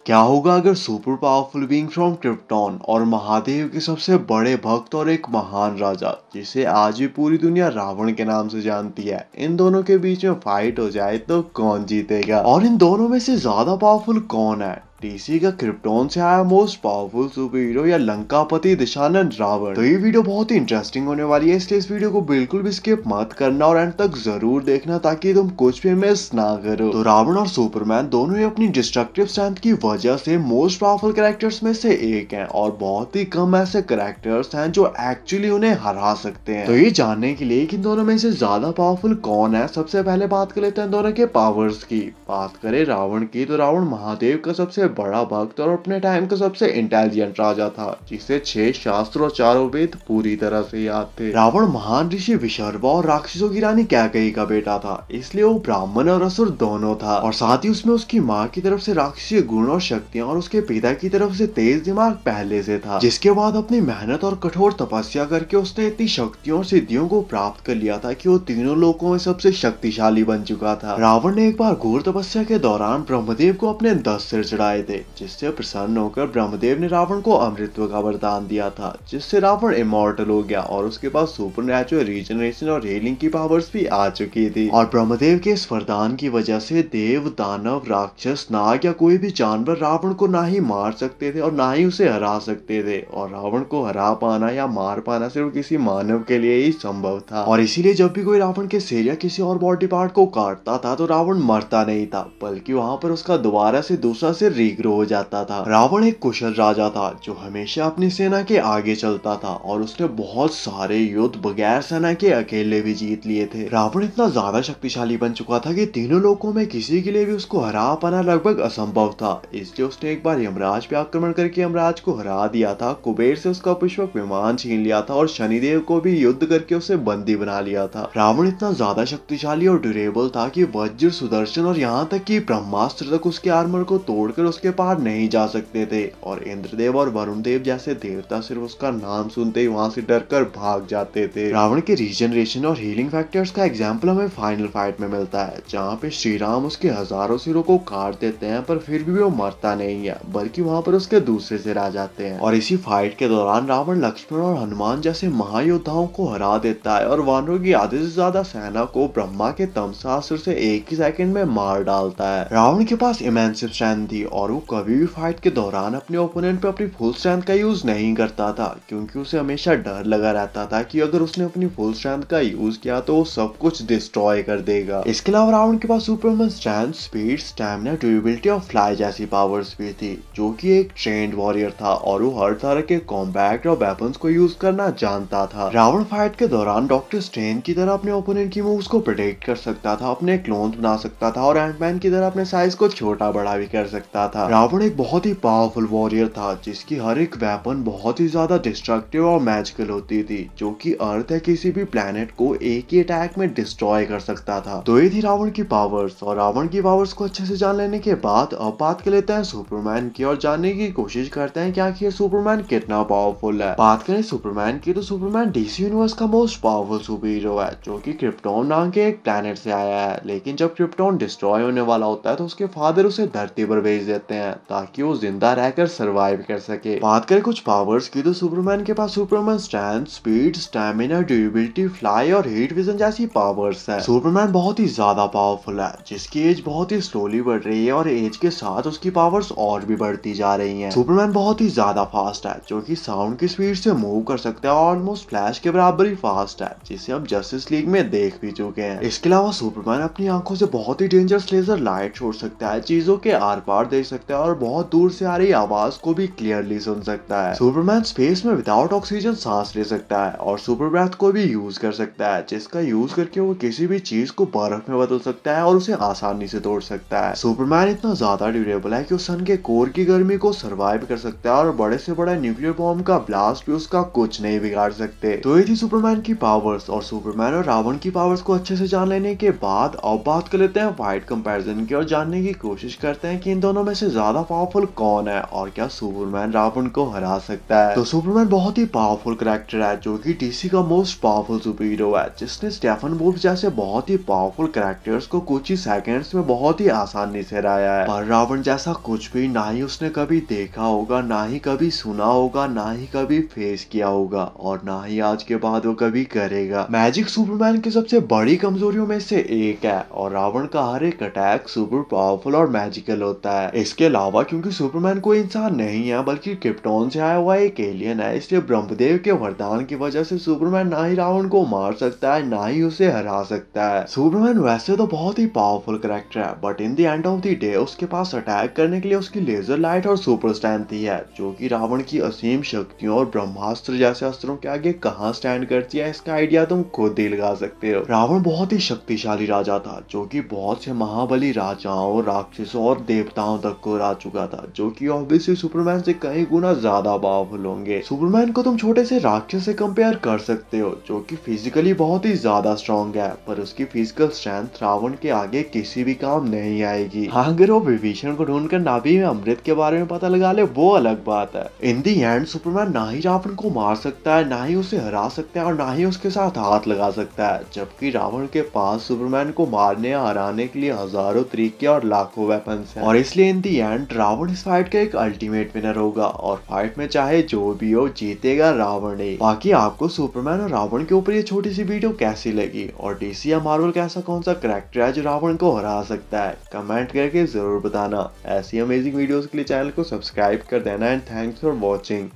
क्या होगा अगर super powerful being from krypton और महादेव के सबसे बड़े भक्त और एक महान राजा जिसे आज भी पूरी दुनिया रावण के नाम से जानती है, इन दोनों के बीच में फाइट हो जाए तो कौन जीतेगा और इन दोनों में से ज्यादा पावरफुल कौन है? डीसी का क्रिप्टॉन से आया मोस्ट पावरफुल सुपर हीरो या लंकापति दिशानंद रावण? तो ये वीडियो बहुत ही इंटरेस्टिंग होने वाली है, इसलिए इस वीडियो को बिल्कुल भी स्किप मत करना और एंड तक जरूर देखना ताकि तुम कुछ भी मिस ना करो। तो रावण और सुपरमैन दोनों ही अपनी डिस्ट्रक्टिव स्ट्रेंथ की वजह से मोस्ट पावरफुल कैरेक्टर्स में से एक हैं और बहुत ही कम ऐसे कैरेक्टर्स हैं जो एक्चुअली उन्हें हरा सकते हैं। तो ये जानने के लिए कि इन दोनों में से ज्यादा पावरफुल कौन है, सबसे पहले बात कर लेते हैं दोनों के पावर्स की। बात करें रावण की तो रावण महादेव का सबसे बड़ा भक्त और अपने टाइम का सबसे इंटेलिजेंट राजा था, जिसे 6 शास्त्र और 4 वेद पूरी तरह से याद थे। रावण महान ऋषि विशर्वा और राक्षसों की रानी कैकेयी का बेटा था, इसलिए वो ब्राह्मण और असुर दोनों था और साथ ही उसमें उसकी माँ की तरफ से राक्षसीय गुण और शक्तियां और उसके पिता की तरफ से तेज दिमाग पहले से था, जिसके बाद अपनी मेहनत और कठोर तपस्या करके उसने इतनी शक्तियों और सिद्धियों को प्राप्त कर लिया था कि वो तीनों लोकों में सबसे शक्तिशाली बन चुका था। रावण ने एक बार घोर तपस्या के दौरान ब्रह्मदेव को अपने 10 सिर चढ़ाए थे, जिससे प्रसन्न होकर ब्रह्मदेव ने रावण को अमृतत्व का वरदान दिया था, जिससे रावण इमॉर्टल हो गया और उसके पास सुपरनैचुरल रीजनरेशन और हीलिंग की पावर्स भी आ चुकी थी। और ब्रह्मदेव के इस वरदान की वजह से देव, दानव, राक्षस, नाग या कोई भी जानवर रावण को ना ही मार सकते थे और ना ही उसे हरा सकते थे। और रावण को हरा पाना या मार पाना सिर्फ किसी मानव के लिए ही संभव था और इसीलिए जब भी कोई रावण के सिर या किसी और बॉडी पार्ट को काटता था तो रावण मरता नहीं था, बल्कि वहां पर उसका दोबारा से दूसरा सिर रीग्रो हो जाता था। रावण एक कुशल राजा था जो हमेशा अपनी सेना के आगे चलता था और उसने बहुत सारे युद्ध बगैर सेना के अकेले भी जीत लिए थे। रावण इतना ज्यादा शक्तिशाली बन चुका था कि तीनों लोकों में किसी के लिए भी उसको हरा पाना लगभग असंभव था, इसलिए उसने एक बार यमराज पे आक्रमण करके यमराज को हरा दिया था, कुबेर से उसका पुष्पक विमान छीन लिया था और शनिदेव को भी युद्ध करके उसे बंदी बना लिया था। रावण इतना ज्यादा शक्तिशाली और ड्यूरेबल था कि वज्र, सुदर्शन और यहाँ तक कि ब्रह्मास्त्र तक उसके आर्मर को तोड़कर उसके पार नहीं जा सकते थे और इंद्रदेव और वरुण देव जैसे देवता सिर्फ उसका नाम सुनते ही वहां से डरकर भाग जाते थे। रावण के रीजनरेशन और हीलिंग फैक्टर्स का एग्जांपल हमें फाइनल फाइट में मिलता है, जहां पे श्री राम उसके हजारों सिरों को काट देते हैं पर फिर भी वो मरता नहीं है, बल्कि वहां पर उसके दूसरे सिर आ जाते हैं। और इसी फाइट के दौरान रावण लक्ष्मण और हनुमान जैसे महायोद्धाओं को हरा देता है और वानरों की आधे से ज्यादा सेना को ब्रह्मा के तमसास्त्र से एक ही सेकंड में मार डालता है। रावण के पास इमेंसिव स्ट्रेंथ थी और वो कभी भी फाइट के दौरान अपने ओपोनेंट पे अपनी फुल स्ट्रेंथ का यूज नहीं करता था, क्योंकि उसे हमेशा डर लगा रहता था कि अगर उसने अपनी फुल स्ट्रेंथ का यूज किया तो वो सब कुछ डिस्ट्रॉय कर देगा। इसके अलावा रावण के पास Superman strength, speed, stamina, durability और फ्लाई जैसी पावर्स भी थी, जो कि एक ट्रेंड वॉरियर था और वो हर तरह के कॉम्बैट और वेपन्स को यूज करना जानता था। रावण फाइट के दौरान डॉक्टर स्ट्रेंज की तरह अपने ओपोनेंट की मूव्स को प्रेडिक्ट कर सकता था, अपने क्लोन्स बना सकता था और एंटमैन की तरह अपने साइज को छोटा बड़ा भी कर सकता था। रावण एक बहुत ही पावरफुल वॉरियर था जिसकी हर एक वेपन बहुत ही ज्यादा डिस्ट्रक्टिव और मैजिकल होती थी, जो कि अर्थ या किसी भी प्लेनेट को एक ही अटैक में डिस्ट्रॉय कर सकता था। तो ये थी रावण की पावर्स और रावण की पावर्स को अच्छे से जान लेने के बाद अब बात कर लेते हैं सुपरमैन की और जानने की कोशिश करते हैं कि आखिर सुपरमैन कितना पावरफुल है। बात करें सुपरमैन की तो सुपरमैन डीसी यूनिवर्स का मोस्ट पावरफुल सुपर हीरो है, जो कि क्रिप्टॉन नाम के एक प्लेनेट से आया है। लेकिन जब क्रिप्टॉन डिस्ट्रॉय होने वाला होता है तो उसके फादर उसे धरती पर भेज देते हैं ताकि वो जिंदा रहकर सरवाइव कर सके। बात करें कुछ पावर्स की तो सुपरमैन के पास Superman strength, speed, stamina, durability, fly और हीट विजन जैसी पावर्स है। सुपरमैन बहुत ही ज्यादा पावरफुल है, जिसकी एज बहुत ही स्लोली बढ़ रही है और एज के साथ उसकी पावर्स और भी बढ़ती जा रही हैं। सुपरमैन बहुत ही ज्यादा फास्ट है, जो कि साउंड की स्पीड से मूव कर सकता है और ऑलमोस्ट फ्लैश के बराबर ही फास्ट है, जिसे हम जस्टिस लीग में देख भी चुके हैं। इसके अलावा सुपरमैन अपनी आंखों से बहुत ही डेंजरस लेजर लाइट छोड़ सकता है, चीजों के आर पार देख सकता है और बहुत दूर से आ रही आवाज को भी क्लियरली सुन सकता है। सुपरमैन स्पेस में विदाउट ऑक्सीजन सांस ले सकता है और सुपर ब्रेथ को भी यूज कर सकता है, जिसका यूज करके वो किसी भी चीज को बर्फ में बदल सकता है और उसे आसानी से तोड़ सकता है। सुपरमैन इतना ज्यादा ड्यूरेबल है कि वो सन के कोर की गर्मी को सर्वाइव कर सकता है और बड़े से बड़ा न्यूक्लियर बॉम्ब का ब्लास्ट भी उसका कुछ नहीं बिगाड़ सकते। तो ये थी सुपरमैन की पावर्स और सुपरमैन और रावण की पावर्स को अच्छे से जान लेने के बाद अब बात कर लेते हैं फाइट कंपैरिजन की और जानने की कोशिश करते हैं कि इन दोनों में से ज्यादा पावरफुल कौन है और क्या सुपरमैन रावण को हरा सकता है? तो सुपरमैन बहुत ही पावरफुल कैरेक्टर है जो कि डीसी का मोस्ट पावरफुल सुपर हीरो है, जिसने स्टेफन वुल्फ जैसे बहुत ही पावरफुल कैरेक्टर्स को कुछ ही सेकंड्स में बहुत ही आसानी से हराया है। पर रावण जैसा कुछ भी ना ही उसने कभी देखा होगा, ना ही कभी सुना होगा, ना ही कभी फेस किया होगा और ना ही आज के बाद वो कभी करेगा। मैजिक सुपरमैन की सबसे बड़ी कमजोरियों में से एक है और रावण का हर एक अटैक सुपर पावरफुल और मैजिकल होता है। इसके अलावा क्योंकि सुपरमैन कोई इंसान नहीं है बल्कि क्रिप्टॉन से आया हुआ एक एलियन है, इसलिए ब्रह्मदेव के वरदान की वजह से सुपरमैन ना ही रावण को मार सकता है ना ही उसे हरा सकता है। सुपरमैन वैसे तो बहुत ही पावरफुल कैरेक्टर है but in the end of the day उसके पास अटैक करने के लिए उसकी लेजर लाइट और सुपर स्ट्रेंथ ही है, जो कि रावण की असीम शक्तियों और ब्रह्मास्त्र जैसे अस्त्रों के आगे कहां स्टैंड करती है, इसका आइडिया तुम खुद ही लगा सकते हो। रावण बहुत ही शक्तिशाली राजा था जो कि बहुत से महाबली राजाओं, राक्षसों और देवताओं तक को हरा चुका था, जो कि ऑब्वियसली सुपरमैन से कई गुना ज्यादा पावरफुल होंगे। सुपरमैन को तुम छोटे से राक्षस से कंपेयर कर सकते हो जो कि फिजिकली बहुत ही ज्यादा स्ट्रॉन्ग है, पर उसकी फिजिकल स्ट्रेंथ रावण के आगे किसी भी काम नहीं आएगी। हाँ, अगर वो विभीषण को ढूंढकर नाभि में अमृत के बारे में पता लगा ले वो अलग बात है। इन दी एंड सुपरमैन ना ही रावण को मार सकता है, ना ही उसे हरा सकता है और ना ही उसके साथ हाथ लगा सकता है, जबकि रावण के पास सुपरमैन को मारने या हराने के लिए हजारों तरीके और लाखों वेपन्स हैं। और इसलिए इन दी एंड रावण इस फाइट का एक अल्टीमेट विनर होगा और फाइट में चाहे जो भी हो जीतेगा रावण ही। बाकी आपको सुपरमैन और रावण के ऊपर ये छोटी सी वीडियो कैसी लगी और डीसी या मार्वल का ऐसा कौन सा कैरेक्टर है जो रावण को हरा सकता है, कमेंट करके जरूर बताना। ऐसी अमेजिंग वीडियोस के लिए चैनल को सब्सक्राइब कर देना एंड थैंक्स फॉर वॉचिंग।